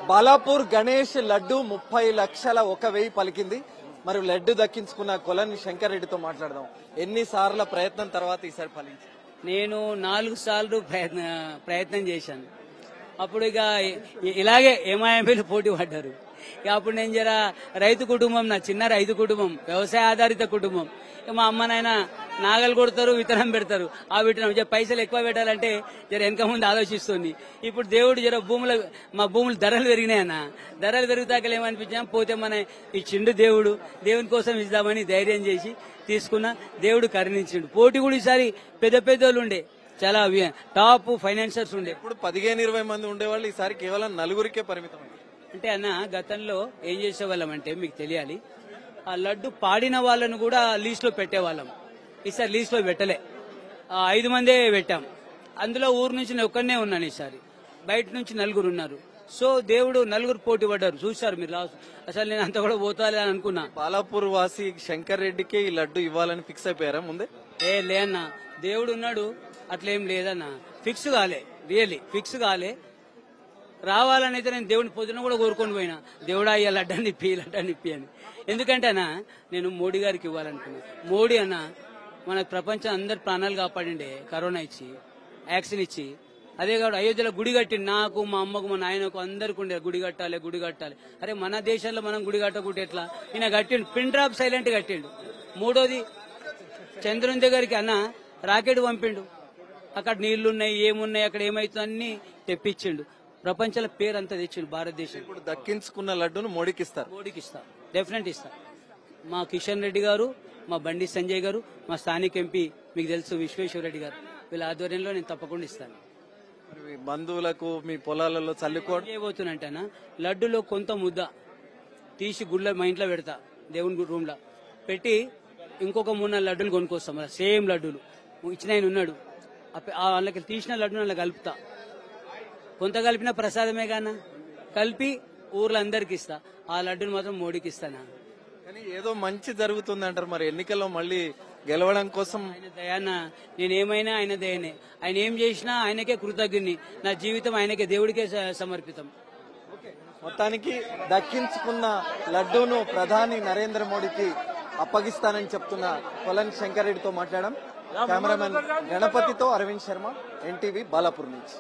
బాలాపూర్ గణేష్ లడ్డు 30,01,000 పలికింది. మరి లడ్డు దక్కించుకున్న కొలని శంకర్ రెడ్డితో మాట్లాడదాం. ఎన్నిసార్ల ప్రయత్నం తర్వాత ఈసారి ఫలించింది? నేను 4 సార్లు ప్రయత్నం చేశాను. అప్పుడు ఇక ఇలాగే ఏమాయలు పోటీ పడ్డారు. ఇక అప్పుడు నేను జర రైతు కుటుంబం, నా చిన్న రైతు కుటుంబం, వ్యవసాయ ఆధారిత కుటుంబం. మా అమ్మ నాయన నాగలు కొడతారు, విత్తనం పెడతారు. ఆ విత్తనం పైసలు ఎక్కువ పెట్టాలంటే జర వెనక ముందు ఆలోచిస్తుంది. ఇప్పుడు దేవుడు జర మా భూములు ధరలు పెరిగినాయన్న. ధరలు పెరుగుతాకలు ఏమనిపించా, పోతే మన ఇచ్చిండు దేవుడు, దేవుని కోసం ఇద్దామని ధైర్యం చేసి తీసుకున్నా. దేవుడు కరుణించిండు. పోటీ కూడా ఈసారి పెద్ద పెద్దోళ్ళు ఉండే, చాలా టాప్ ఫైనాన్సర్స్ ఉండే. ఇప్పుడు 15-20 మంది ఉండేవాళ్ళు, ఈసారి కేవలం 4కే పరిమితం. అంటే అన్న, గతంలో ఏం చేసేవాళ్ళం అంటే మీకు తెలియాలి, ఆ లడ్డు పాడిన వాళ్ళను కూడా లీస్ట్ లో పెట్టేవాళ్ళం. ఈసారి లీస్ట్ లో పెట్టలే, 5 మందే పెట్టాం. అందులో ఊరు నుంచి నేను ఒక్కనే ఉన్నాను. ఈసారి బయట నుంచి 4 ఉన్నారు. సో దేవుడు 4 పోటీ పడ్డారు. చూశారు మీరు. అసలు నేను అంత కూడా పోతాలే అని అనుకున్నా. బాలాపూర్ వాసి శంకర్ రెడ్డికే ఈ లడ్డు ఇవ్వాలని ఫిక్స్ అయిపోయారా ముందే? లేదన్న, దేవుడు ఉన్నాడు, అట్లేం లేదన్న. ఫిక్స్ కాలే, రియల్లీ ఫిక్స్ కాలే. రావాలని అయితే నేను దేవుని పొద్దున కూడా కోరుకొని పోయినా, దేవుడా అయ్యా లడ్డాన్ని ఇప్పి అని. ఎందుకంటే అన్న, నేను మోడీ గారికి ఇవ్వాలనుకున్నా. మోడీ అన్న మన ప్రపంచం అందరి ప్రాణాలు కాపాడిండే, కరోనా ఇచ్చి, వ్యాక్సిన్ ఇచ్చి. అదే కాదు, అయోధ్యలో గుడి కట్టిండు. నాకు, మా అమ్మకు, మా నాయనకు అందరికి ఉండే గుడి కట్టాలి. అరే మన దేశంలో మనం గుడి కట్టకుంటే ఎట్లా? ఈయన కట్టిండు, పిన్ డ్రాప్ సైలెంట్ కట్టిండు. మూడోది, చంద్రుని దగ్గరికి అన్న రాకెట్ పంపిండు. అక్కడ నీళ్లున్నాయి, ఏమున్నాయి, అక్కడ ఏమైతుంది అన్ని తెప్పించిండు. ప్రపంచంలో పేరు అంతా తెచ్చిండు భారతదేశం. ఇప్పుడు దక్కించుకున్న లడ్డును మోడీకి ఇస్తారు. డెఫినెట్ ఇస్తా. మా కిషన్ రెడ్డి గారు, మా బండి సంజయ్ గారు, మా స్థానిక ఎంపీ మీకు తెలుసు విశ్వేశ్వర రెడ్డి గారు, వీళ్ళ ఆధ్వర్యంలో నేను తప్పకుండా ఇస్తాను. బంధువులకు మీ పొలాలలో చల్లుకోవడం చేయబోతున్నట్టేనా, లడ్డులో కొంత ముద్ద తీసి గుళ్ళ మా ఇంట్లో పెడతా, దేవుని రూమ్ లో పెట్టి ఇంకొక 3-4 లడ్డులు కొనుక్కొస్తాం. సేమ్ లడ్డులు ఇచ్చిన ఆయన ఉన్నాడు, వాళ్ళకి తీసిన లడ్డును అలా కలుపుతా. కొంత కలిపిన ప్రసాదమే గానా, కలిపి ఊర్లో అందరికి ఇస్తా. ఆ లడ్డును మాత్రం మోడీకి ఇస్తానా. కానీ ఏదో మంచి జరుగుతుంది అంటారు. మరి ఎన్నికల్లో మళ్ళీ గెలవడం కోసం ఆయన దయాన్న, నేనేమైనా ఆయన దయనే. ఆయన ఏం చేసినా ఆయనకే కృతజ్ఞుని. నా జీవితం ఆయనకే, దేవుడికే సమర్పితం. మొత్తానికి దక్కించుకున్న లడ్డూను ప్రధాని నరేంద్ర మోడీకి అప్పగిస్తానని చెప్తున్న కొలని శంకర్ రెడ్డితో మాట్లాడాం. కెమెరామెన్ గణపతితో అరవింద్ శర్మ, ఎన్టీవీ, బాలాపూర్ నుంచి.